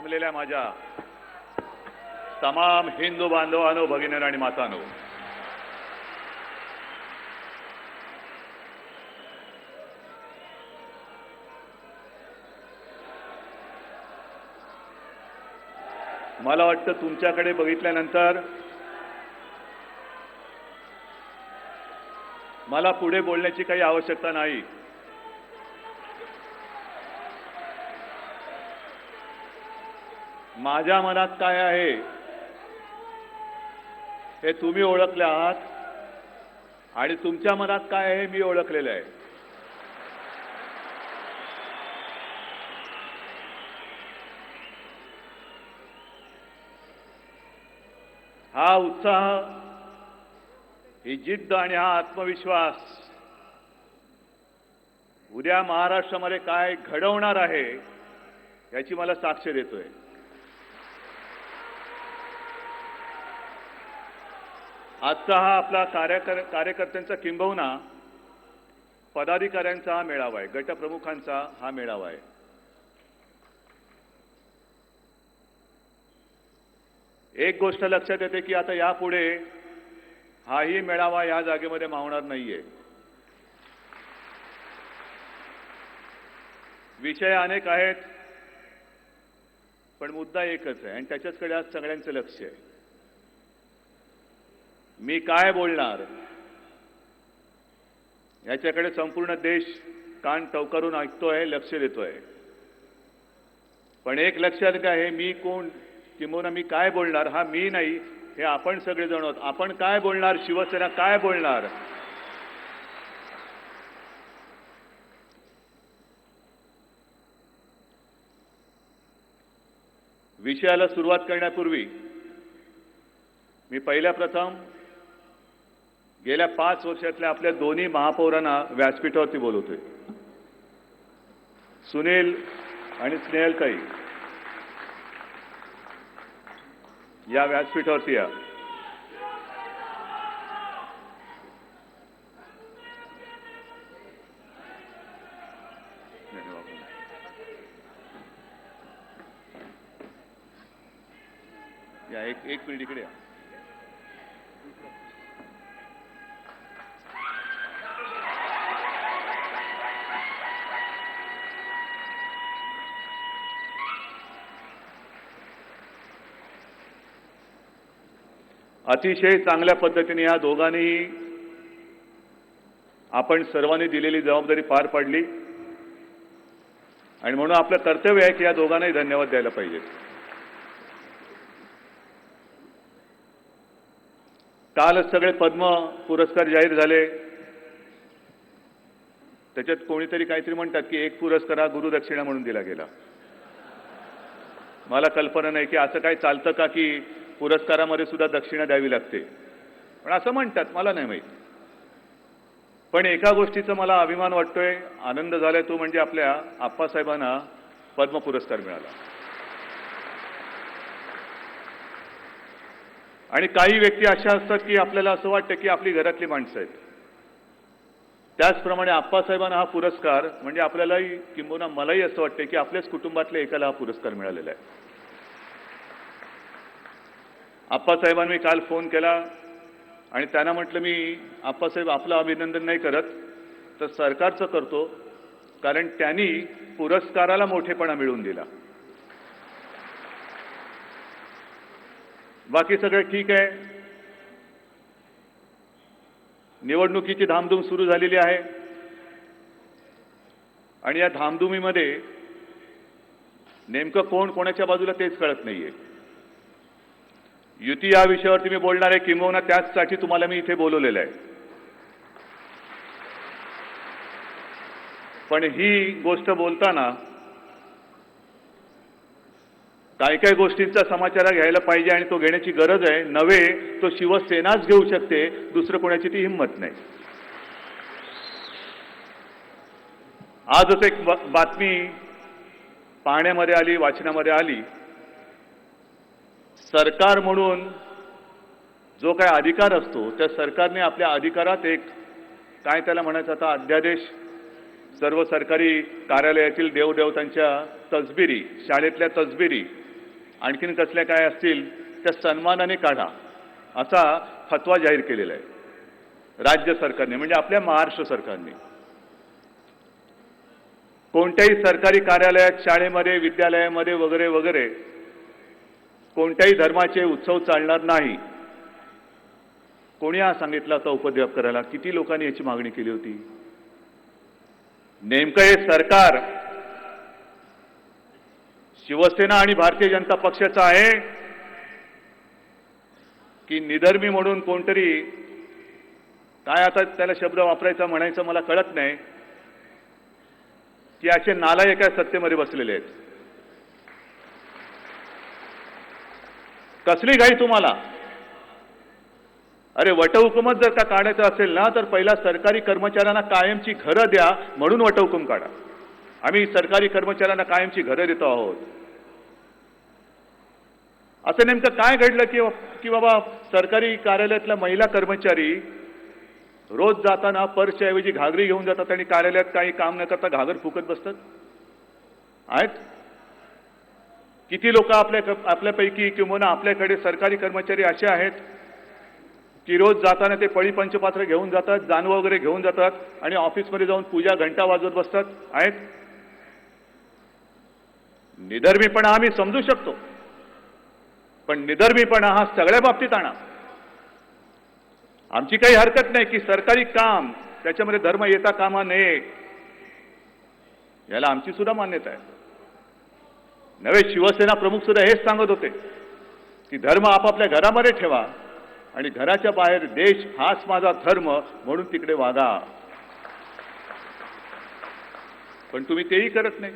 जमलेल्या माझ्या तमाम हिंदू बांधवांनो, भगिनींनो आणि मातांनो, मला वाटतं तुमच्याकडे बघितल्यानंतर मला पुढे बोलण्याची काही आवश्यकता नाही. माझ्या मनात काय आहे हे तुम्ही ओळखले आहात आणि तुमच्या मनात काय आहे मी ओळखलेलं आहे. हा उत्साह, ही जिद्द आणि हा आत्मविश्वास उद्या महाराष्ट्रामध्ये काय घडवणार आहे याची मला साक्ष देतोय. आजचा हा आपला कार्यकर्त्यांचा किंबहुना पदाधिकाऱ्यांचा हा मेळावा आहे, गटप्रमुखांचा हा मेळावा आहे. एक गोष्ट लक्षात येते की आता यापुढे हाही मेळावा या जागेमध्ये मावणार नाहीये. विषय अनेक आहेत पण मुद्दा एकच आहे आणि त्याच्याकडे आज सगळ्यांचं लक्ष आहे. मी काय बोलणार याच्याकडे संपूर्ण देश कान टवकारून ऐकतोय, लक्ष देतोय. पण एक लक्षात काय आहे, मी कोण किंबहुना मी काय बोलणार हा मी नाही, हे आपण सगळेजण आहोत. आपण काय बोलणार, शिवसेना काय बोलणार, विषयाला सुरुवात करण्यापूर्वी मी पहिल्या प्रथम गेल्या 5 वर्षातल्या आपल्या दोन्ही महापौरांना व्यासपीठावरती बोलवतोय. सुनील आणि स्नेहलताई या व्यासपीठावरती या. या एक मिनिट इकडे या. अतिशय चांगल्या पद्धतीने या दोघांनीही आपण सर्वांनी दिलेली जबाबदारी पार पाडली आणि म्हणून आपलं कर्तव्य आहे की या दोघांनाही धन्यवाद द्यायला पाहिजे. कालच सगळे पद्म पुरस्कार जाहीर झाले. त्याच्यात कोणीतरी काहीतरी म्हणतात की एक पुरस्कार हा गुरुदक्षिणा म्हणून दिला गेला. मला कल्पना नाही की असं काही चालतं का की पुरस्कारामध्ये सुद्धा दक्षिणा द्यावी लागते, पण असं म्हणतात, मला नाही माहिती. पण एका गोष्टीचा मला अभिमान वाटतोय, आनंद झालाय, तो म्हणजे आपल्या आप्पासाहेबांना पद्म पुरस्कार मिळाला. आणि काही व्यक्ती अशा असतात की आपल्याला असं वाटतं की आपली घरातली माणसं आहेत. त्याचप्रमाणे आप्पासाहेबांना हा पुरस्कार म्हणजे आपल्यालाही किंबहुना मलाही असं वाटतं की आपल्याच कुटुंबातल्या एकाला हा पुरस्कार मिळालेला आहे. आप्पासाहेबांनी काल फोन केला आणि त्यांना म्हटलं, मी आप्पासाहेब आपलं अभिनंदन नाही करत तर सरकारचं करतो, कारण त्यांनी पुरस्काराला मोठेपणा मिळवून दिला. बाकी सगळं ठीक आहे. निवडणुकीची धामधूम सुरू झालेली आहे आणि या धामधुमीमध्ये नेमकं कोण कोणाच्या बाजूला तेच कळत नाहीये. युती या विषयावरती मी बोलणार आहे, किंबहुना त्याचसाठी तुम्हाला मी इथे बोलवलेलं आहे. पण ही गोष्ट बोलताना काही गोष्टींचा समाचार घ्यायला पाहिजे आणि तो घेण्याची गरज आहे. नव्हे तो शिवसेनाच घेऊ शकते, दुसरं कोणाची ती हिंमत नाही. आजच एक बातमी पाहण्यामध्ये आली, वाचनामध्ये आली. सरकार म्हणून जो काय अधिकार असतो त्या सरकारने आपल्या अधिकारात एक काय त्याला म्हणायचं आता अध्यादेश, सर्व सरकारी कार्यालयातील देवदेवतांच्या तसबिरी, शाळेतल्या तसबिरी आणखीन कसल्या काय असतील त्या सन्मानाने काढा असा फतवा जाहीर केलेला आहे राज्य सरकारने, म्हणजे आपल्या महाराष्ट्र सरकारने. कोणत्याही सरकारी कार्यालयात, शाळेमध्ये, विद्यालयामध्ये वगैरे वगैरे कोणत्याही धर्माचे उत्सव चालणार नाही. कोणी हा सांगितला होता उपद्व्याप करायला? किती लोकांनी याची मागणी केली होती? नेमकं हे सरकार शिवसेना आणि भारतीय जनता पक्षाचं आहे की निधर्मी म्हणून कोणतरी, काय आता त्याला शब्द वापरायचा म्हणायचं मला कळत नाही, की असे नालायक आहे सत्तेमध्ये बसलेले आहेत. कसली घाई तुम्हाला? अरे वटहुकूमच जर का काढायचं असेल ना तर पहिला सरकारी कर्मचाऱ्यांना कायमची घरं द्या म्हणून वटहुकूम काढा. आम्ही सरकारी कर्मचाऱ्यांना कायमची घरं देतो आहोत. असं नेमकं काय घडलं की बाबा सरकारी कार्यालयातल्या महिला कर्मचारी रोज जाताना पर्सच्या ऐवजी घागरी घेऊन जातात आणि कार्यालयात काही काम न करता घागर फुकत बसतात? आहेत किती लोक आपल्यापैकी किंवा आपल्याकडे सरकारी कर्मचारी असे आहेत की रोज जाताना ते पळी पंचपात्र घेऊन जातात, जानवं वगैरे घेऊन जातात आणि ऑफिसमध्ये जाऊन पूजा घंटा वाजवत बसतात? आहेत. निधर्मीपणा आम्ही समजू शकतो, पण निधर्मीपणा हा सगळ्या बाबतीत आणा. आमची काही हरकत नाही की सरकारी काम त्याच्यामध्ये धर्म येता कामा नये, याला आमची सुद्धा मान्यता आहे. नवे शिवसेना प्रमुख सुद्धा हेच सांगत होते की धर्म आपापल्या घरामध्ये ठेवा आणि घराच्या बाहेर देश हाच माझा धर्म म्हणून तिकडे वागा. पण तुम्ही तेही करत नाही.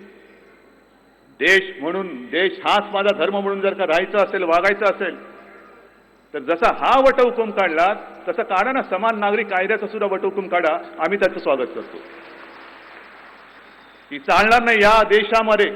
देश हाच माझा धर्म म्हणून जर का राहायचं असेल, वागायचं असेल, तर जसा हा वटहुकूम काढला तसं काढा ना समान नागरिक कायद्याचा सुद्धा वटहुकूम काढा. आम्ही त्याचं स्वागत करतो. की चालणार नाही या देशामध्ये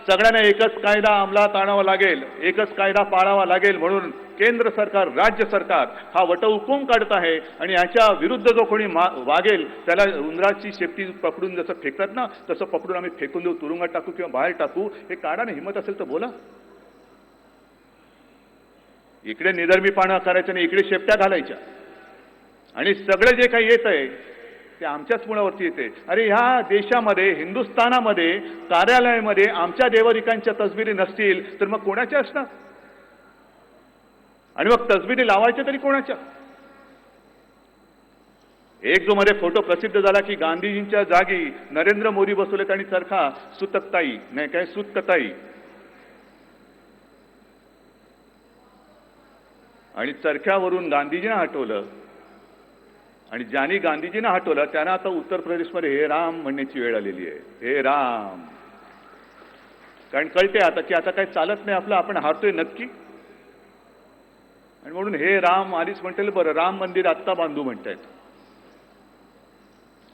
सगळ्यांना एकच कायदा अंमलात आणावा लागेल, एकच कायदा पाळावा लागेल म्हणून केंद्र सरकार, राज्य सरकार हा वटहुकूम काढत आहे आणि याच्या विरुद्ध जो कोणी वागेल त्याला उंदराची शेपटी पकडून जसं फेकतात ना तसं पकडून आम्ही फेकून देऊ, तुरुंगात टाकू किंवा बाहेर टाकू. हे काढा ना, हिंमत असेल तर बोला. इकडे निधर्मीपणा करायचं आणि इकडे शेपट्या घालायच्या आणि सगळं जे काही येत आहे ते आमच्याच मुळावरती येते. अरे ह्या देशामध्ये, हिंदुस्थानामध्ये कार्यालयामध्ये आमच्या देवरिकांच्या तसबिरी नसतील तर मग कोणाच्या असणार? आणि मग तसबिरी लावायच्या तरी कोणाच्या? एक जो मध्ये फोटो प्रसिद्ध झाला की गांधीजींच्या जागी नरेंद्र मोदी बसवलेत आणि चरखा सुतकताई, नाही काय सुतकताई, आणि चरख्यावरून गांधीजींना हटवलं आणि ज्यांनी गांधीजींना हटवलं त्यांना आता उत्तर प्रदेशमध्ये हे राम म्हणण्याची वेळ आलेली आहे. हे राम, कारण कळते आता की आता काही चालत नाही आपलं, आपण हारतोय नक्की. आणि म्हणून हे राम आधीच म्हणतील, बरं राम मंदिर आत्ता बांधू म्हणतायत.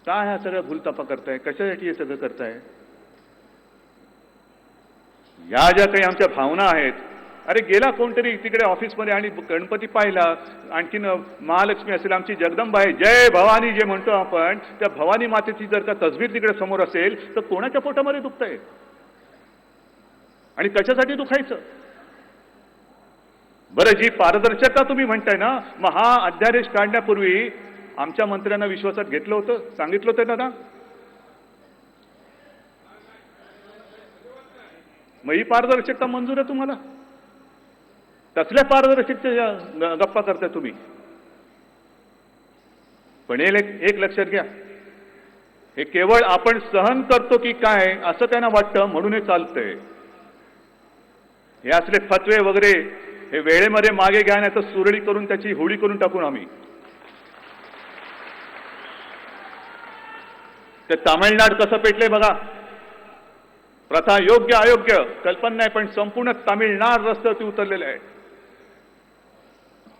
काय हा सगळं भूलतापा करताय? कशासाठी हे सगळं करताय? या ज्या काही आमच्या भावना आहेत, अरे गेला कोणतरी तिकडे ऑफिसमध्ये आणि गणपती पाहिला, आणखीन महालक्ष्मी असेल, आमची जगदंबा आहे, जय भवानी जे म्हणतो आपण, त्या भवानी मातेची जर का तसबीर तिकडे समोर असेल तर कोणाच्या पोटामध्ये दुखतंय आणि कशासाठी दुखायचं? बरं, जी पारदर्शकता तुम्ही म्हणताय ना, मग हा अध्यादेश काढण्यापूर्वी आमच्या मंत्र्यांना विश्वासात घेतलं होतं, सांगितलं होतं दादा? मग ही पारदर्शकता मंजूर आहे तुम्हाला? कसल्या पारदर्शकतेच्या गप्पा करताय तुम्ही? पण एक लक्षात घ्या, हे केवळ आपण सहन करतो की काय असं त्यांना वाटतं म्हणून हे चालतंय. हे असले फतवे वगैरे हे वेळेमध्ये मागे घ्या, नाही तर सुरळी करून त्याची होळी करून टाकून आम्ही. ते तामिळनाड कसं पेटले बघा. प्रथा योग्य अयोग्य कल्पना नाही, पण संपूर्ण तामिळनाड रस्त्यावरती उतरलेले आहे.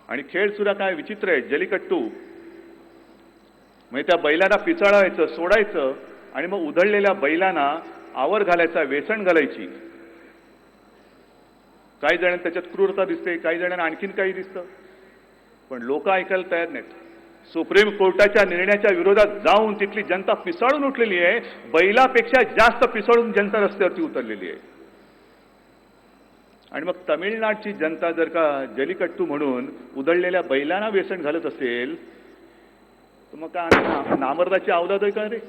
आणि खेळ सुद्धा काय विचित्र आहे, जलीकट्टू. म्हणजे त्या बैलांना पिसाळायचं, सोडायचं आणि मग उधळलेल्या बैलांना आवर घालायचा, वेसण घालायची. काही जणांना त्याच्यात क्रूरता दिसते, काही जणांना आणखीन काही दिसतं, पण लोक ऐकायला तयार नाहीत. सुप्रीम कोर्टाच्या निर्णयाच्या विरोधात जाऊन तिथली जनता पिसाळून उठलेली आहे. बैलापेक्षा जास्त पिसाळून जनता रस्त्यावरती उतरलेली आहे. आणि मग तमिळनाडची जनता जर का जलीकट्टू म्हणून उधळलेल्या बैलांना व्यसन घालत असेल तर मग काय आम्ही नामर्दाची अवलाद आहे का रे?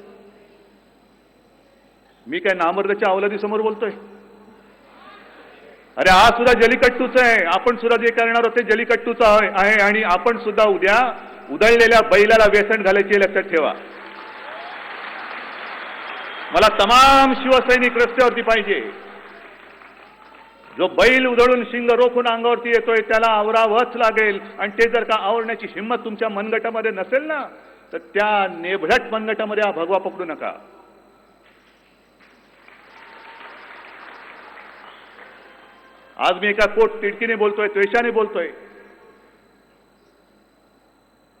मी काय नामर्दाच्या अवलादीसमोर बोलतोय? अरे हा सुद्धा जलीकट्टूच आहे. आपण सुद्धा जे करणार होते जलीकट्टूच आहे आणि आपण सुद्धा उद्या उधळलेल्या बैलाला व्यसन घालायचे लक्षात ठेवा. मला तमाम शिवसैनिक रस्त्यावरती पाहिजे. जो बैल उधळून शिंग रोखून अंगावरती येतोय त्याला आवरावंच लागेल. आणि ते जर का आवरण्याची हिंमत तुमच्या मनगटामध्ये नसेल ना तर त्या नेभळट मनगटामध्ये हा भगवा पकडू नका. आज मी एका कोट तिडकीने बोलतोय, द्वेषाने बोलतोय.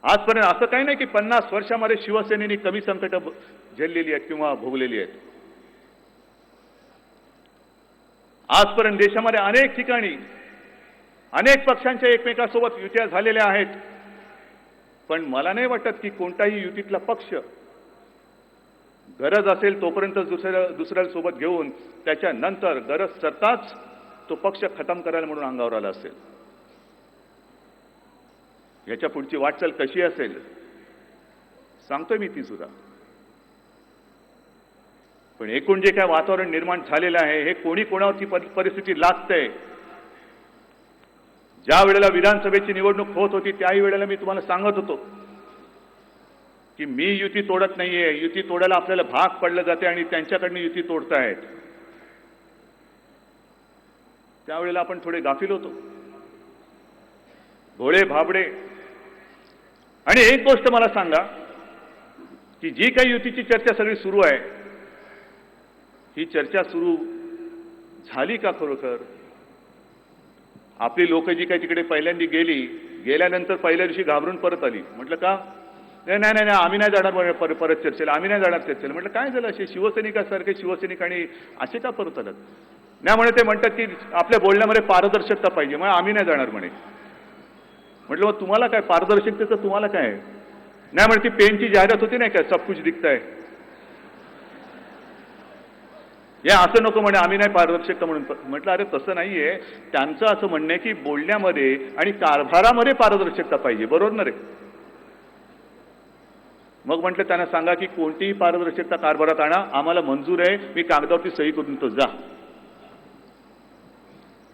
आजपर्यंत असं काही नाही की 50 वर्षामध्ये शिवसेनेने कमी संकट झेललेली आहेत किंवा भोगलेली आहेत. आजपर्यंत देशामध्ये अनेक ठिकाणी अनेक पक्षांच्या एकमेकांसोबत युत्या झालेल्या आहेत. पण मला नाही वाटत की कोणताही युतीतला पक्ष गरज असेल तोपर्यंत दुसऱ्या सोबत घेऊन त्याच्यानंतर गरज सरताच तो पक्ष खतम करायला म्हणून अंगावर आला असेल. याच्या पुढची वाटचाल कशी असेल सांगतोय मी ती सुद्धा. पण एकूण जे काय वातावरण निर्माण झालेलं आहे हे कोणी कोणावरची परिस्थिती लादतंय. ज्या वेळेला विधानसभेची निवडणूक होत होती त्याही वेळेला मी तुम्हाला सांगत होतो की मी युती तोडत नाहीये. युती तोडायला आपल्याला भाग पडलं जाते आणि त्यांच्याकडनं युती तोडतायत. त्यावेळेला आपण थोडे गाफील होतो, भोळे भाबडे. आणि एक गोष्ट मला सांगा की जी काही युतीची चर्चा सगळी सुरू आहे ही चर्चा सुरू झाली का खरोखर? आपली लोक जी काही तिकडे पहिल्यांदा गेल्यानंतर पहिल्या दिवशी घाबरून परत आली. म्हटलं का? नाही नाही नाही आम्ही नाही जाणार परत चर्चेला, आम्ही नाही जाणार चर्चेला. म्हटलं काय झालं? असे शिवसैनिकासारखे शिवसैनिक आणि असे का परत आलात? नाही म्हणे ते म्हणतात की आपल्या बोलण्यामध्ये पारदर्शकता पाहिजे, मग आम्ही नाही जाणार म्हणे. म्हटलं मग तुम्हाला काय पारदर्शकतेचं तुम्हाला काय? नाही म्हणे ती पेनची जाहिरात होती नाही का, सब कुछ दिखता है. या असं नको म्हणे आम्ही नाही पारदर्शकता म्हणून. म्हटलं अरे तसं नाहीये. त्यांचं असं म्हणणं आहे की बोलण्यामध्ये आणि कारभारामध्ये पारदर्शकता पाहिजे. बरोबर ना रे? मग म्हटलं त्यांना सांगा की कोणतीही पारदर्शकता कारभारात आणा, आम्हाला मंजूर आहे, मी कागदावरती सही करून तो जा.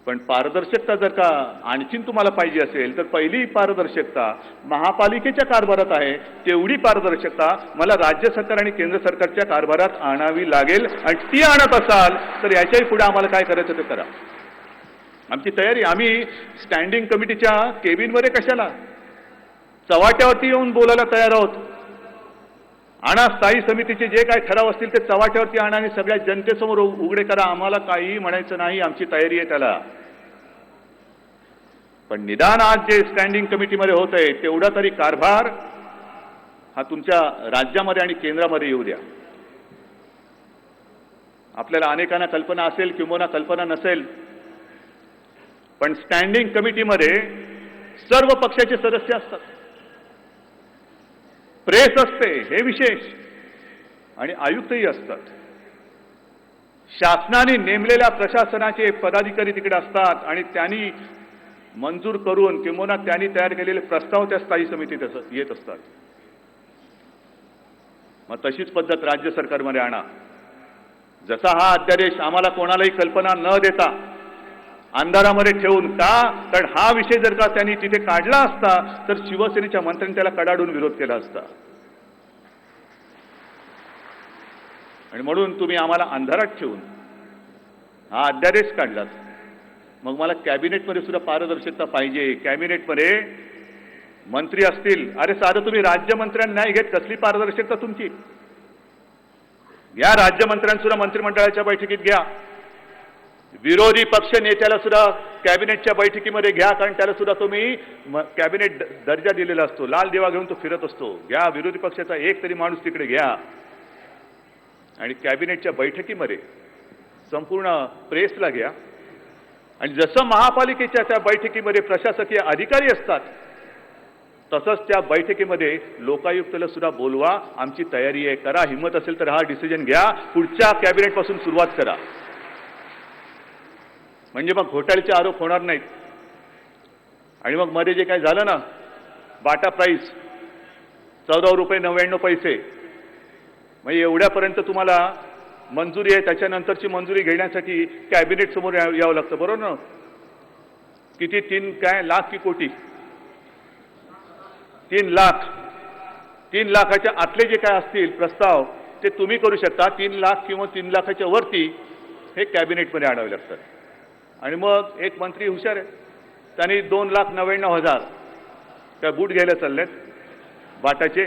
पण पारदर्शकता जर का आणखीन तुम्हाला पाहिजे असेल तर पहिली पारदर्शकता महापालिकेच्या कारभारात आहे. तेवढी पारदर्शकता मला राज्य सरकार आणि केंद्र सरकारच्या कारभारात आणावी लागेल. आणि ती आणत असाल तर याच्याही पुढे आम्हाला काय करायचं ते करा. आमची तयारी. आम्ही स्टँडिंग कमिटीच्या केबिनमध्ये कशाला, चव्हाट्यावरती येऊन बोलायला तयार आहोत. आणा स्थायी समितीचे जे काय ठराव असतील ते चव्हाट्यावरती आणा आणि सगळ्या जनतेसमोर उघडे करा. आम्हाला काहीही म्हणायचं नाही, आमची तयारी आहे त्याला. पण निदान आज जे स्टँडिंग कमिटीमध्ये होत आहे तेवढा तरी कारभार हा तुमच्या राज्यामध्ये आणि केंद्रामध्ये येऊ द्या. आपल्याला अनेकांना कल्पना असेल किंवा कल्पना नसेल, पण स्टँडिंग कमिटीमध्ये सर्व पक्षाचे सदस्य असतात, प्रेस असते हे विशेष, आणि आयुक्तही असतात. शासनाने नेमलेल्या प्रशासनाचे पदाधिकारी तिकडे असतात आणि त्यांनी मंजूर करून किंवा त्यांनी तयार केलेले प्रस्ताव त्या स्थायी समितीत येत असतात. मग तशीच पद्धत राज्य सरकारमध्ये आणा. जसा हा अध्यादेश आम्हाला कोणालाही कल्पना न देता अंधारामध्ये ठेवून, का? कारण हा विषय जर का त्यांनी तिथे काढला असता तर शिवसेनेच्या मंत्र्यांनी त्याला कडाडून विरोध केला असता. आणि म्हणून तुम्ही आम्हाला अंधारात ठेवून हा अध्यादेश काढलात. मग मला कॅबिनेटमध्ये सुद्धा पारदर्शकता पाहिजे. कॅबिनेटमध्ये मंत्री असतील, अरे साधं तुम्ही राज्यमंत्र्यांना नाही घेत, कसली पारदर्शकता तुमची? घ्या राज्यमंत्र्यांना सुद्धा मंत्रिमंडळाच्या बैठकीत घ्या. विरोधी पक्ष नेत्याला सुद्धा कॅबिनेटच्या बैठकीमध्ये घ्या, कारण त्याला सुद्धा तुम्ही कॅबिनेट दर्जा दिलेला असतो. लाल दिवा घेऊन तो फिरत असतो. घ्या विरोधी पक्षाचा एक तरी माणूस तिकडे घ्या आणि कॅबिनेटच्या बैठकीमध्ये संपूर्ण प्रेसला घ्या. आणि जसं महापालिकेच्या त्या बैठकीमध्ये प्रशासकीय अधिकारी असतात तसंच त्या बैठकीमध्ये लोकायुक्ताला सुद्धा बोलवा. आमची तयारी आहे, करा. हिंमत असेल तर हा डिसिजन घ्या. पुढच्या कॅबिनेटपासून सुरुवात करा. म्हणजे मग घोटाळ्याचे आरोप होणार नाहीत. आणि मग मध्ये जे काही झालं ना, बाटा प्राईस ₹14.99, म्हणजे एवढ्यापर्यंत तुम्हाला मंजुरी आहे, त्याच्यानंतरची मंजुरी घेण्यासाठी कॅबिनेट समोर यावं लागतं, बरोबर ना? किती 3 लाख की कोटी? 3 लाख. 3 लाखाच्या आतले जे काय असतील प्रस्ताव ते तुम्ही करू शकता. 3 लाख किंवा 3 लाखाच्या वरती हे कॅबिनेटमध्ये आणावे लागतात. आणि मग एक मंत्री हुशार आहे, त्यांनी 2,99,000 काय बूट घ्यायला चाललेत बाटाचे.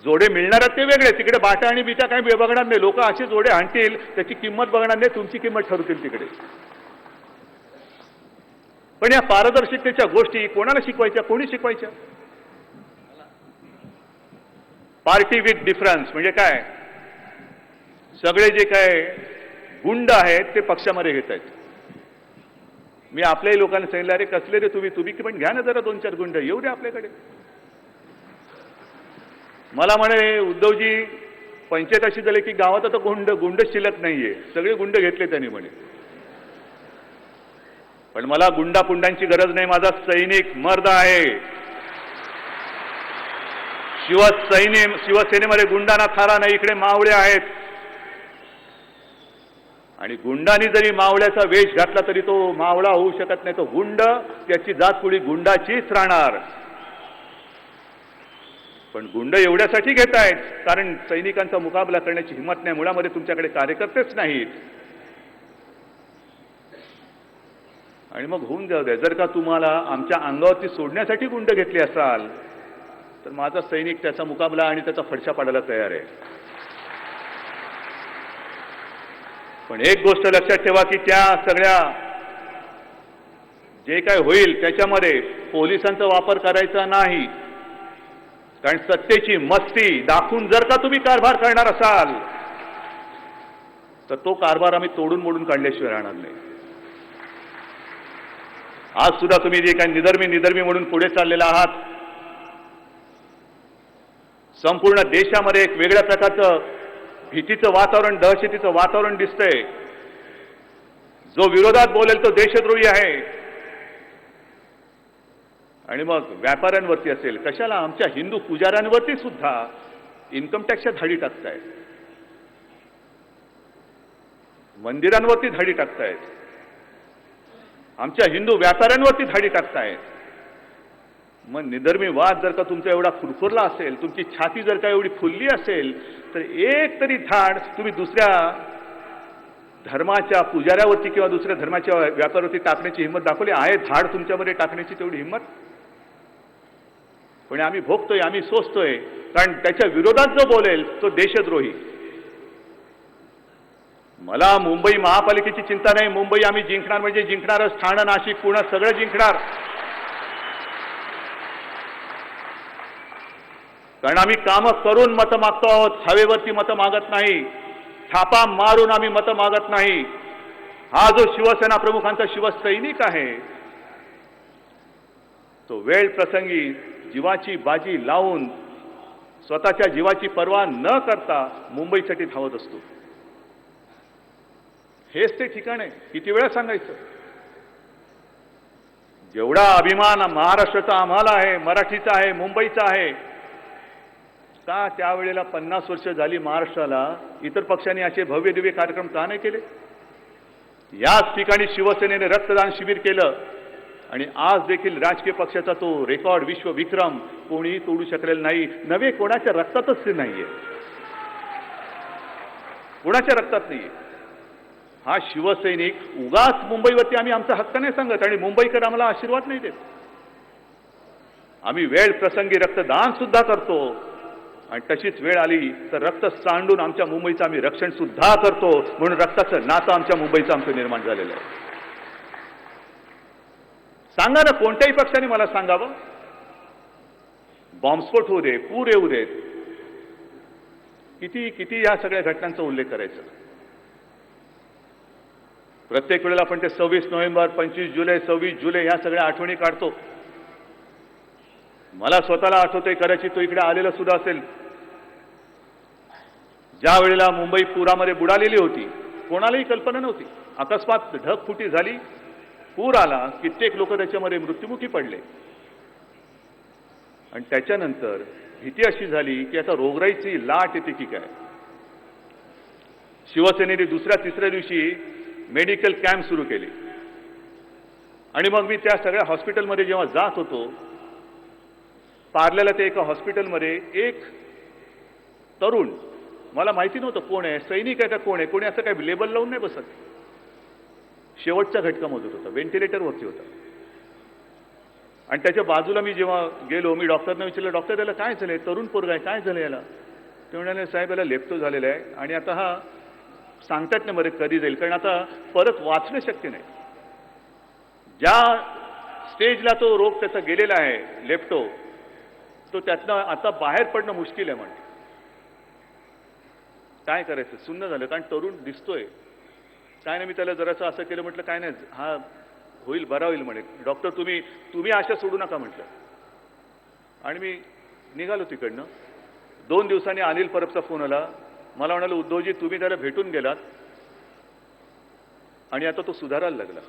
जोडे मिळणार आहेत ते वेगळे, तिकडे बाटा आणि बिटा काही बघणार नाही. लोक असे जोडे आणतील, त्याची किंमत बघणार नाही, तुमची किंमत ठरवतील तिकडे. पण या पारदर्शकतेच्या गोष्टी कोणाला शिकवायच्या, कोणी शिकवायच्या? पार्टी विथ डिफरन्स म्हणजे काय? सगळे जे काय गुंड आहेत ते पक्षामध्ये घेत आहेत. मी आपल्याही लोकांना सांगितलं, अरे कसले रे तुम्ही पण घ्या ना जरा 2-4 गुंड, येऊ दे आपल्याकडे. मला म्हणे उद्धवजी, पंचायत अशी झाली की गावात आता गुंड शिल्लक नाहीये, सगळे गुंड घेतले त्यांनी म्हणे. पण मला गुंडापुंडांची गरज नाही, माझा सैनिक मर्द आहे. शिवसेनेमध्ये गुंडांना थारा नाही, इकडे मावळे आहेत. आणि गुंडांनी जरी मावळ्याचा वेश घातला तरी तो मावळा होऊ शकत नाही, तो गुंड, त्याची जात पुढे गुंडाचीच राहणार. पण गुंड एवढ्यासाठी घेत आहेत कारण सैनिकांचा मुकाबला करण्याची हिंमत नाही, मुळामध्ये तुमच्याकडे कार्यकर्तेच नाहीत. आणि मग होऊन जाऊ द्या. जर का तुम्हाला आमच्या अंगावरती सोडण्यासाठी गुंड घेतले असाल तर माझा सैनिक त्याचा मुकाबला आणि त्याचा फडशा पाडायला तयार आहे. पण एक गोष्ट लक्षात ठेवा की त्या सगळ्या जे काय होईल त्याच्यामध्ये पोलिसांचा वापर करायचा नाही. कारण सत्तेची मस्ती दाखवून जर का तुम्ही कारभार करणार असाल तर तो कारभार आम्ही तोडून मोडून काढल्याशिवाय राहणार नाही. आज सुद्धा तुम्ही जे काही निधर्मी म्हणून पुढे चाललेला आहात, संपूर्ण देशामध्ये एक वेगळ्या प्रकारचं भीतीचं वातावरण, दहशतीचं वातावरण दिसतंय. जो विरोधात बोलेल तो देशद्रोही आहे. आणि मग व्यापाऱ्यांवरती असेल, कशाला आमच्या हिंदू पुजाऱ्यांवरती सुद्धा इन्कम टॅक्सच्या धाडी टाकतायत, मंदिरांवरती धाडी टाकतायत, आमच्या हिंदू व्यापाऱ्यांवरती धाडी टाकतायत. मग निधर्मी वाद जर का तुमचा एवढा फुरफुरला असेल, तुमची छाती जर का एवढी फुलली असेल, तर एक तरी धाड तुम्ही दुसऱ्या धर्माच्या पुजाऱ्यावरती किंवा दुसऱ्या धर्माच्या व्यापाऱ्यावरती टाकण्याची हिंमत दाखवली आहे? धाड तुमच्यामध्ये टाकण्याची तेवढी हिंमत? पण आम्ही भोगतोय, आम्ही सोसतोय, कारण त्याच्या विरोधात जो बोलेल तो देशद्रोही. मला मुंबई महापालिकेची चिंता नाही. मुंबई आम्ही जिंकणार म्हणजे जिंकणारच. ठाणे, नाशिक, पुणे सगळं जिंकणार. कारण आम्ही कामं करून मतं मागतो आहोत, हवेवरती मतं मागत नाही, थापा मारून आम्ही मतं मागत नाही. हा जो शिवसेना प्रमुखांचा शिवसैनिक आहे तो वेळ प्रसंगी जीवाची बाजी लावून स्वतःच्या जीवाची पर्वा न करता मुंबईसाठी धावत असतो. हेच ते ठिकाण आहे. किती वेळा सांगायचं? जेवढा अभिमान महाराष्ट्राचा आम्हाला आहे, मराठीचा आहे, मुंबईचा आहे, का त्यावेळेला 50 वर्ष झाली महाराष्ट्राला इतर पक्षांनी असे भव्य दिव्य कार्यक्रम का नाही केले? याच ठिकाणी शिवसेनेने रक्तदान शिबिर केलं आणि आज देखील राजकीय पक्षाचा तो रेकॉर्ड, विश्व विक्रम कोणीही तोडू शकलेला नाही. नव्हे, कोणाच्या रक्तातच ते नाहीये, कोणाच्या रक्तात नाहीये. हा शिवसैनिक उगाच मुंबईवरती आम्ही आमचा हक्क नाही सांगत आणि मुंबईकर आम्हाला आशीर्वाद नाही देत. आम्ही वेळ प्रसंगी रक्तदान सुद्धा करतो आणि तशीच वेळ आली तर रक्त सांडून आमच्या मुंबईचं आम्ही रक्षण सुद्धा करतो. म्हणून रक्ताचं नातं आमच्या मुंबईचं आमचं निर्माण झालेलं आहे. सांगा ना, कोणत्याही पक्षाने मला सांगावं. बॉम्बस्फोट होऊ दे, पूर येऊ देत, किती किती या सगळ्या घटनांचा उल्लेख करायचा. प्रत्येक वेळेला आपण ते 26 नोव्हेंबर, 25 जुलै, 26 जुलै या सगळ्या आठवणी काढतो. मला स्वतःला आठवतंय, कदाचित तो इकडे आलेला सुद्धा असेल, ज्या वेळेला मुंबई पुरामध्ये बुडालेली होती, कोणालाही कल्पना नव्हती. अकस्मात ढगफुटी झाली, पूर आला, कित्येक लोक त्याच्यामध्ये मृत्युमुखी पडले. आणि त्याच्यानंतर भीती अशी झाली की आता रोगराईची लाट येते की काय. शिवसेनेने दुसऱ्या तिसऱ्या दिवशी मेडिकल कॅम्प सुरू केले. आणि मग मी त्या सगळ्या हॉस्पिटलमध्ये जेव्हा जात होतो, पार्ल्याला ते एका हॉस्पिटलमध्ये एक तरुण, मला माहिती नव्हतं कोण आहे, सैनिक आहे का कोण आहे, कोणी असं काही लेबल लावून नाही बसत, शेवटच्या घटकामधून होता, व्हेंटिलेटरवरती होता. आणि त्याच्या बाजूला मी जेव्हा गेलो, मी डॉक्टरना विचारलं, डॉक्टर याला काय झालंय, तरुण पोरगा आहे, काय झालं याला. ते म्हणाले, साहेब याला लेप्टो झालेला आहे आणि आता हा सांगतात ना मध्ये कधी जाईल, कारण आता परत वाचणं शक्य नाही. ज्या स्टेजला तो रोग त्याचा गेलेला आहे, लेप्टो, तो त्यातनं आता बाहेर पडणं मुश्किल आहे म्हणते. काय करायचं, सुन्न झालं, कारण तरुण दिसतोय. काय नाही, मी त्याला जरासं असं केलं, म्हटलं काय नाही, हा होईल, बरा होईल म्हणे. डॉक्टर तुम्ही आशा सोडू नका म्हटलं. आणि मी निघालो तिकडनं. 2 दिवसांनी अनिल परबचा फोन आला. मला म्हणाला, उद्धवजी तुम्ही त्याला भेटून गेलात आणि आता तो सुधारायला लागला.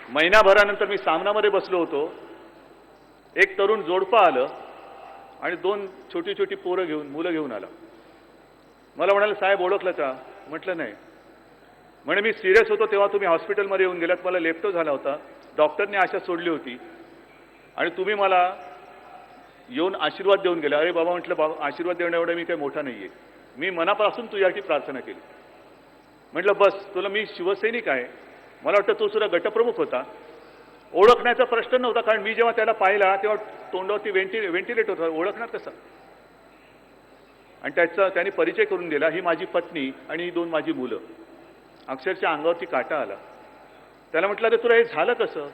महिनाभरानंतर मी सामनामध्ये बसलो होतो. एक तरुण जोडपं आलं आणि 2 छोटी छोटी मुलं घेऊन आला. मला म्हणाले, साहेब ओळखलं का. म्हटलं नाही. म्हणे मी सिरियस होतो तेव्हा तुम्ही हॉस्पिटलमध्ये येऊन गेलात, मला लेप्टो झाला होता, डॉक्टरने आशा सोडली होती आणि तुम्ही मला येऊन आशीर्वाद देऊन गेला. अरे बाबा, म्हटलं बाबा, आशीर्वाद देणं एवढं मी काही मोठा नाहीये, मी मनापासून तुझ्यासाठी प्रार्थना केली. म्हटलं बस, तुला मी शिवसैनिक आहे. मला वाटतं तो सुद्धा गटप्रमुख होता. ओळखण्याचा प्रश्न नव्हता, कारण मी जेव्हा त्याला पाहिला तेव्हा तोंडावरती व्हेंटिलेटर होता, ओळखणार कसा. आणि त्याने परिचय करून दिला, ही माझी पत्नी आणि ही 2 माझी मुलं. अक्षरशः अंगावरती काटा आला. त्याला म्हटलं, अरे तुला हे झालं कसं.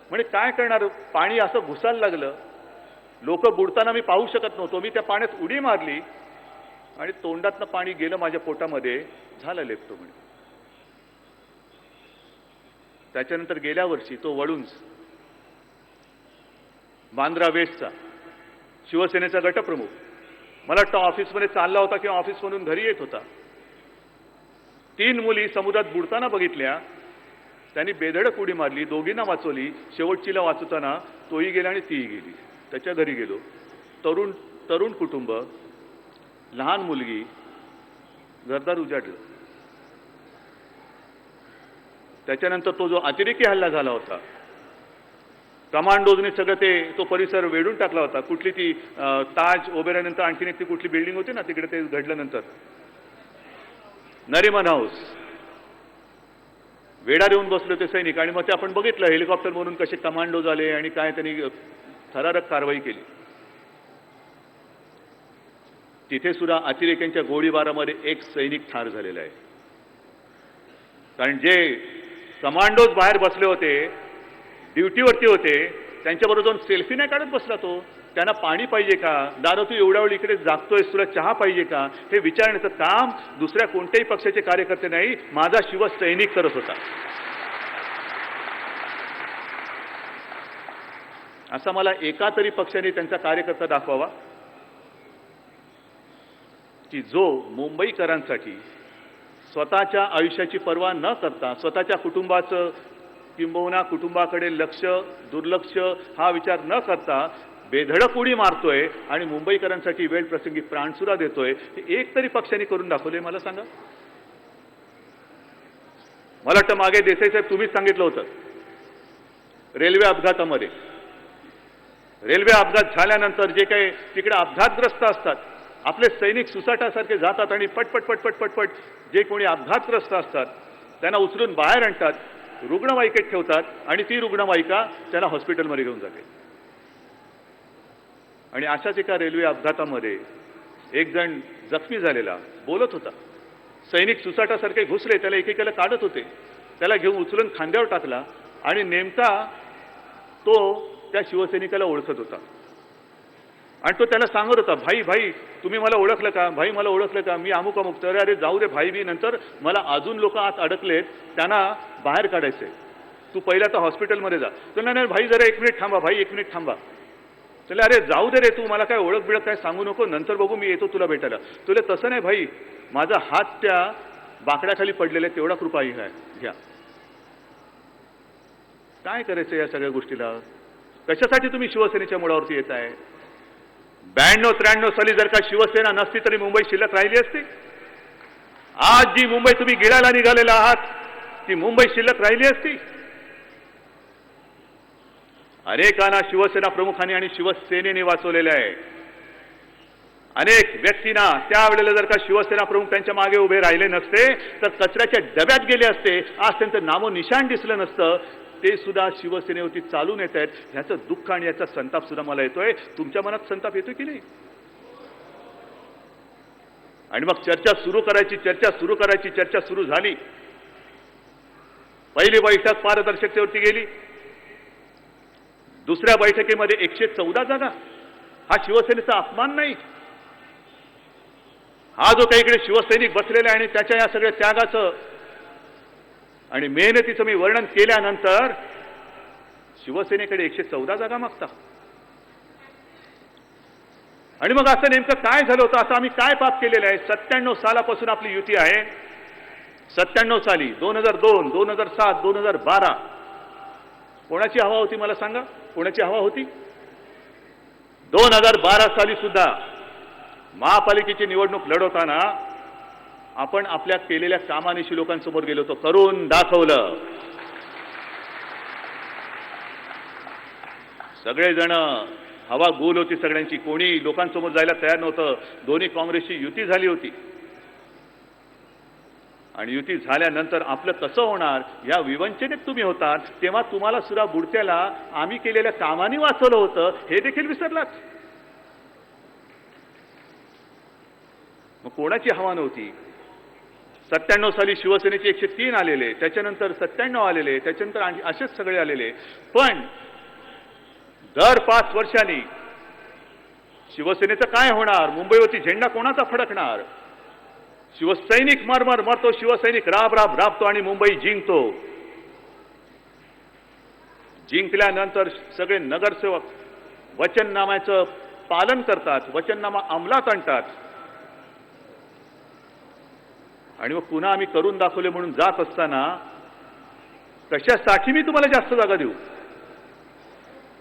म्हणजे काय करणार, पाणी असं घुसायला लागलं, लोक बुडताना मी पाहू शकत नव्हतो. मी त्या पाण्यात उडी मारली आणि तोंडातनं पाणी गेलं माझ्या पोटामध्ये, झालं लेप्टो म्हणे. त्याच्यानंतर गेल्या वर्षी तो वळूंज, बांद्रा वेस्टचा शिवसेनेचा गटप्रमुख, मला वाटतं ऑफिसमध्ये चालला होता किंवा ऑफिसमधून घरी येत होता. 3 मुली समुद्रात बुडताना बघितल्या. त्यांनी बेधडक उडी मारली, दोघींना वाचवली. शेवटचीला वाचवताना तोही गेला आणि तीही गेली. त्याच्या घरी गेलो. तरुण कुटुंब, लहान मुलगी, घरदार उजाडलं. त्याच्यानंतर तो जो अतिरेकी हल्ला झाला होता, कमांडोजने सगळं तो परिसर वेढून टाकला होता. कुठली ती ताज ओबेरायनंतर आणखीन एक ती कुठली बिल्डिंग होती ना तिकडे, ते घडल्यानंतर नरिमन हाऊस, वेढा देऊन बसले होते सैनिक. आणि मग ते आपण बघितलं हेलिकॉप्टरवरून कसे कमांडोज आले आणि काय त्यांनी थरारक कारवाई केली. तिथे सुद्धा अतिरेक्यांच्या गोळीबारामध्ये एक सैनिक ठार झालेला आहे. कारण जे कमांडोज बाहेर बसले होते, ड्युटीवरती होते, त्यांच्याबरोबर जाऊन सेल्फी नाही काढत बसला तो. त्यांना पाणी पाहिजे का, दादा तू एवढ्या वेळ इकडे जागतोय, तुला चहा पाहिजे का, हे विचारण्याचं काम दुसऱ्या कोणत्याही पक्षाचे कार्यकर्ते नाही, माझा शिवसैनिक करत होता. असा मला एका तरी पक्षाने त्यांचा कार्यकर्ता दाखवावा की जो मुंबईकरांसाठी स्वतःच्या आयुष्याची पर्वा न करता, स्वतःच्या कुटुंबाचं किंबहुना कुटुंबाकडे दुर्लक्ष हा विचार न करता बेधडक उडी मारतोय आणि मुंबईकरांसाठी वेळ प्रसंगी प्राणसुरा देतोय. एक तरी पक्षाने करून दाखवले मला सांगा. मला वाटतं मागे देसाई साहेब तुम्हीच सांगितलं होतं, रेल्वे अपघातामध्ये, रेल्वे अपघात झाल्यानंतर जे काही तिकडे अपघातग्रस्त असतात, आपले सैनिक सुसाटासारखे जातात आणि पटपट जे कोणी अपघातग्रस्त असतात त्यांना उचलून बाहेर आणतात, रुग्णवाहिकेत ठेवतात आणि ती रुग्णवाहिका त्याला हॉस्पिटलमध्ये घेऊन जाते. आणि अशाच एका रेल्वे अपघातामध्ये एक जण जखमी झालेला बोलत होता. सैनिक सुसाटासारखे घुसले, त्याला एकेकाला काढत होते, त्याला घेऊन उचलून खांद्यावर टाकला आणि नेमका तो त्या शिवसैनिकाला ओळखत होता. आणि तो त्याला सांगत होता, भाई तुम्ही मला ओळखलं का, भाई मला ओळखलं का, मी अमुक. तर अरे जाऊ दे भाई, मी नंतर मला अजून लोक आत अडकलेत, त्यांना बाहेर काढायचंय, तू पहिला तर हॉस्पिटलमध्ये जा. तर नाही भाई जरा 1 मिनिट थांबा, भाई 1 मिनिट थांबा. चला अरे जाऊ दे रे, तू मला काय ओळख बिळख काय सांगू नको, नंतर बघू, मी येतो तुला भेटायला. तुला तसं नाही भाई, माझा हात त्या बाकड्याखाली पडलेला तेवढा कृपा घ्या. काय करायचं या सगळ्या गोष्टीला? कशासाठी तुम्ही शिवसेनेच्या मुळावरती येत आहे? 92-93 साली जर का शिवसेना नसती तरी मुंबई शिल्लक राहिली असती? आज जी मुंबई तुम्ही गिळायला निघालेला आहात ती मुंबई शिल्लक राहिली असती? अनेकांना शिवसेना प्रमुखांनी आणि शिवसेनेने वाचवलेलं आहे. अनेक व्यक्तींना त्यावेळेला जर का शिवसेना प्रमुख त्यांच्या मागे उभे राहिले नसते तर कचऱ्याच्या डब्यात गेले असते, आज त्यांचं नामोनिशाण दिसलं नसतं. ते सुद्धा शिवसेनेवरती चालून येत आहेत. ह्याचं दुःख आणि याचा संताप सुद्धा मला येतोय. तुमच्या मनात संताप येतोय की नाही? आणि मग चर्चा सुरू झाली. पहिली बैठक पारदर्शकतेवरती गेली. दुसऱ्या बैठकीमध्ये 114 जागा. हा शिवसेनेचा अपमान नाही? हा जो काही इकडे शिवसैनिक बसलेला आहे आणि त्याच्या या सगळ्या त्यागाचं आणि मेहनतीचं मी वर्णन केल्यानंतर शिवसेनेकडे 114 जागा मागता. आणि मग असं नेमकं काय झालं होतं? असं आम्ही काय पाप केलेलं आहे? 97 सालापासून आपली युती आहे. 97 साली 2002, 2007, 2012 कोणाची हवा होती मला सांगा? कोणाची हवा होती? 2012 साली सुद्धा महापालिकेची निवडणूक लढवताना आपण आपल्या केलेल्या कामानिशी लोकांसमोर गेलो होतो, करून दाखवलं. सगळेजण हवा गोल होती सगळ्यांची, कोणी लोकांसमोर जायला तयार नव्हतं. दोन्ही काँग्रेसची युती झाली होती आणि युती झाल्यानंतर आपलं कसं होणार या विवंचनेत तुम्ही होतात. तेव्हा तुम्हाला सुद्धा बुडत्याला आम्ही केलेल्या कामानी वाचवलं होतं हे देखील विसरलात. मग कोणाची हवा नव्हती? 97 साली शिवसेनेचे 103 आलेले, त्याच्यानंतर 97 आलेले, त्याच्यानंतर असेच सगळे आलेले. पण दर 5 वर्षांनी शिवसेनेचं काय होणार? मुंबईवरती झेंडा कोणाचा फडकणार? शिवसैनिक मरमर मरतो, शिवसैनिक राबतो आणि मुंबई जिंकतो. जिंकल्यानंतर सगळे नगरसेवक वचननाम्याचं पालन करतात, वचननामा अंमलात आणतात आणि मग पुन्हा आम्ही करून दाखवले म्हणून जात असताना कशासाठी मी तुम्हाला जास्त जागा देऊ?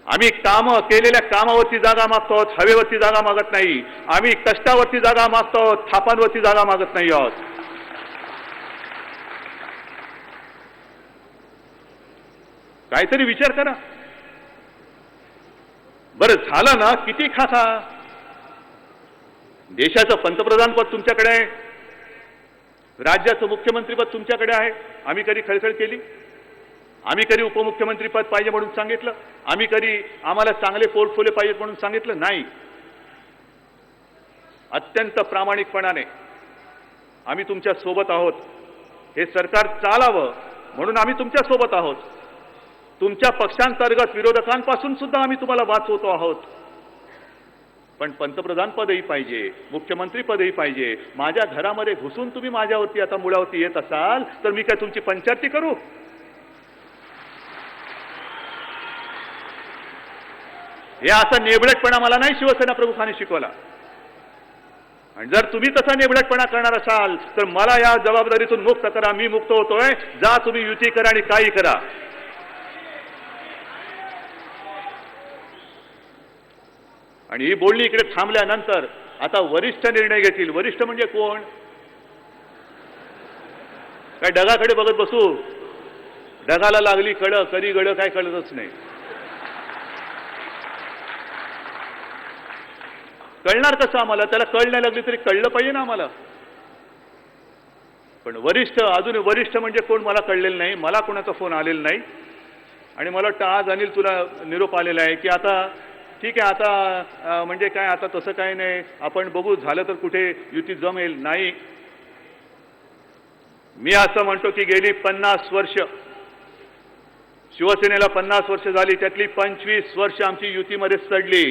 आम्ही केलेल्या कामावरती जागा मागतो आहोत, हवेवरती जागा मागत नाही. आम्ही कष्टावरती जागा मागतो आहोत, थापांवरती जागा मागत नाही आहोत. काहीतरी विचार करा. बरं झालं ना, किती खाता? देशाचं पंतप्रधानपद तुमच्याकडे आहे, राज्याचं मुख्यमंत्रीपद तुमच्याकडे आहे. आम्ही कधी खळखळ केली? आम्ही कधी उपमुख्यमंत्रीपद पाहिजे म्हणून सांगितलं? आम्ही कधी आम्हाला चांगले पोर्टफोलिओ पाहिजे म्हणून सांगितलं? नाही. अत्यंत प्रामाणिकपणाने आम्ही तुमच्या सोबत आहोत. हे सरकार चालावं म्हणून आम्ही तुमच्या सोबत आहोत. तुमच्या पक्षांतर्गत विरोधकांपासून सुद्धा आम्ही तुम्हाला वाचवतो आहोत. पण पंतप्रधान पदही पाहिजे, मुख्यमंत्री पदही पाहिजे. माझ्या घरामध्ये घुसून तुम्ही माझ्यावरती आता मुळावरती येत असाल तर मी काय तुमची पंचायती करू? हे असा नेबळटपणा मला नाही शिवसेना प्रमुखांनी शिकवला. आणि जर तुम्ही तसा नेबळटपणा करणार असाल तर मला या जबाबदारीतून मुक्त करा. मी मुक्त होतोय. जा तुम्ही युती करा आणि काही करा. आणि ही बोलणी इकडे थांबल्यानंतर आता वरिष्ठ निर्णय घेतील. वरिष्ठ म्हणजे कोण? काय ढगाकडे बघत बसू? ढगाला लागली कळ, कधी गळ काय कळतच नाही. कळणार कसं आम्हाला? त्याला कळ नाही लागली तरी कळलं पाहिजे ना आम्हाला. पण वरिष्ठ, अजून वरिष्ठ म्हणजे कोण मला कळलेलं नाही. मला कोणाचा फोन आलेला नाही. आणि मला वाटतं आज अनिल तुला निरोप आलेला आहे की आता ठीक आहे, आता म्हणजे काय, आता तसं काय नाही, आपण बघू, झालं तर कुठे युती जमेल. नाही, मी असं म्हणतो की गेली 50 वर्ष शिवसेनेला 50 वर्ष झाली, त्यातली 25 वर्ष आमची युतीमध्ये सडली.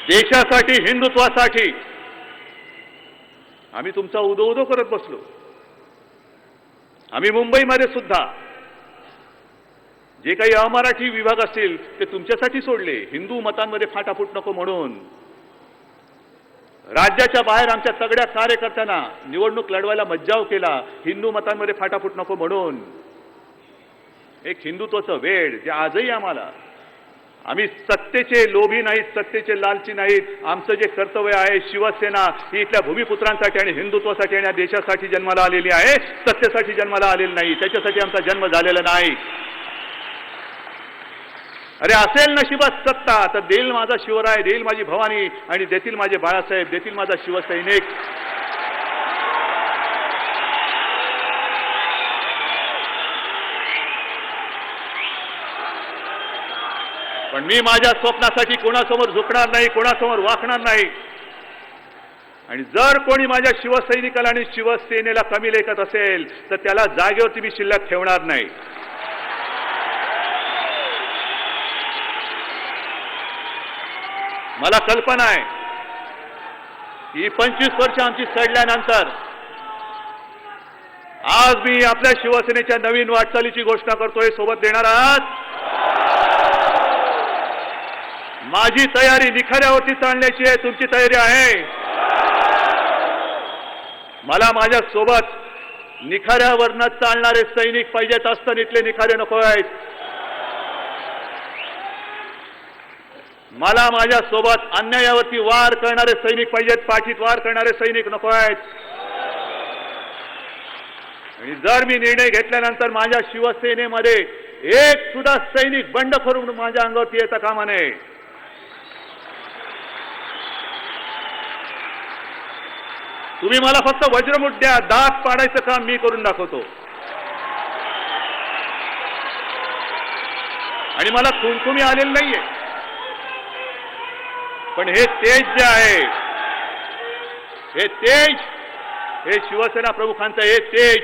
देशासाठी, हिंदुत्वासाठी आम्ही तुमचा उदो उदो करत बसलो. आम्ही मुंबईमध्ये सुद्धा जे काही अमराठी विभाग असतील ते तुमच्यासाठी सोडले, हिंदू मतांमध्ये फाटाफूट नको म्हणून. राज्याच्या बाहेर आमच्या तगड्या कार्यकर्त्यांना निवडणूक लढवायला मज्जाव केला, हिंदू मतांमध्ये फाटाफूट नको म्हणून. एक हिंदुत्वाचं वेड जे आजही आम्हाला, आम्ही सत्तेचे लोभी नाहीत, सत्तेचे लालची नाहीत. आमचं जे कर्तव्य आहे, शिवसेना ही इथल्या भूमिपुत्रांसाठी आणि हिंदुत्वासाठी आणि देशासाठी जन्माला आलेली आहे, सत्तेसाठी जन्माला आलेली नाही, त्याच्यासाठी आमचा जन्म झालेला नाही. अरे असेल नशिबात सत्ता तर देईल माझा शिवराय, देईल माझी भवानी आणि देतील माझे बाळासाहेब, देतील माझा शिवसैनिक. पण मी माझ्या स्वप्नासाठी कोणासमोर झुकणार नाही, कोणासमोर वाकणार नाही. आणि जर कोणी माझ्या शिवसैनिकाला आणि शिवसेनेला कमी लेखत असेल तर त्याला जागेवरती मी शिल्लक ठेवणार नाही. मला कल्पना आहे की 25 वर्ष आमची सडल्यानंतर आज मी आपल्या शिवसेनेच्या नवीन वाटचालीची घोषणा करतोय. सोबत देणार आहात? माझी तयारी निखाऱ्यावरती चालण्याची आहे, तुमची तयारी आहे? मला माझ्या सोबत निखाऱ्यावरनं चालणारे सैनिक पाहिजेत, असताना इथले निखारे नको आहेत. मला माझ्या सोबत अन्यायावरती वार करणारे सैनिक पाहिजेत, पाठीत वार करणारे सैनिक नको आहेत. आणि जर मी निर्णय घेतल्यानंतर माझ्या शिवसेनेमध्ये एक सुद्धा सैनिक बंडखोर माझ्या अंगावरती येता कामा नये. तुम्ही मला फक्त वज्रमुठ द्या, दात पाडायचं काम मी करून दाखवतो. आणि मला खुमखुमी आलेलं नाहीये, पण हे तेज जे आहे, हे तेज, हे शिवसेना प्रमुखांचं हे तेज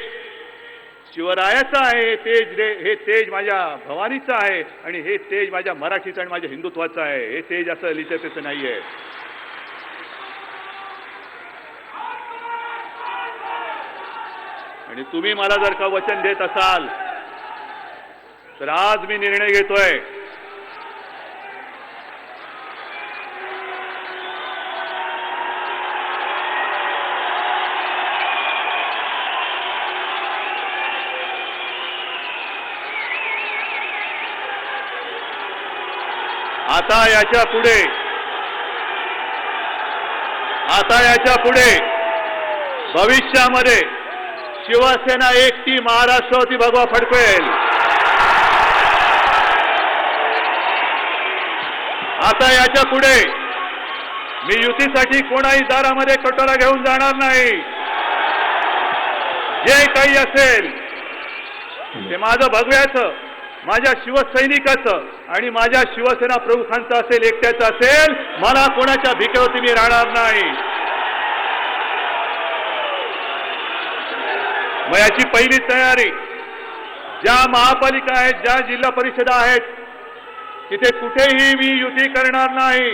शिवरायाचं आहे. हे तेज हे तेज माझ्या भवानीचं आहे आणि हे तेज माझ्या मराठीचं आणि माझ्या हिंदुत्वाचं आहे. हे तेज असं लिहितं नाहीये. आणि तुम्ही मला जर का वचन देत असाल तर आज मी निर्णय घेतोय, आता याच्या पुढे भविष्यामध्ये शिवसेना एकटी महाराष्ट्रावरती भगवा फडकवेल. आता याच्या पुढे मी युतीसाठी कोणाही दारामध्ये कटोरा घेऊन जाणार नाही. जे काही असेल ते माझं भगव्याचं, माझ्या शिवसैनिकाचं आणि माझ्या शिवसेना प्रमुखांचं असेल, एकट्याचं असेल. मला कोणाच्या भिकेवरती मी राहणार नाही. मग याची पहिली तयारी, ज्या महापालिका आहेत, ज्या जिल्हा परिषदा आहेत, तिथे कुठेही मी युती करणार नाही.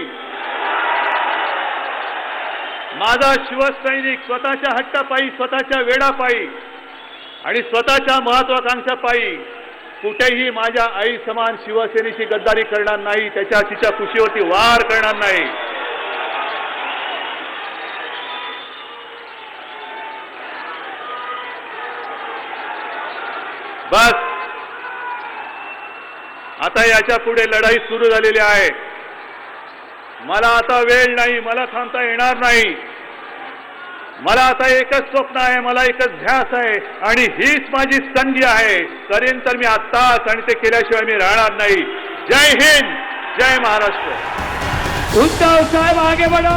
माझा शिवसैनिक स्वतःच्या हट्टापायी, स्वतःच्या वेडापायी आणि स्वतःच्या महत्वाकांक्षापायी कुठेही माझ्या आई समान शिवसेनेची गद्दारी करणार नाही, तिच्या खुशीवरती वार करणार नाही. बस आता याच्या पुढे लढाई सुरू झालेली आहे. मला आता वेळ नाही, मला थांबता येणार नाही. मला आता एकच स्वप्न आहे, मला एकच ध्यास आहे आणि हीच माझी संधी आहे. करेन तर मी आत्ताच आणि ते केल्याशिवाय मी राहणार नाही. जय हिंद, जय महाराष्ट्र. उद्धव साहेब आगे बढ़ो.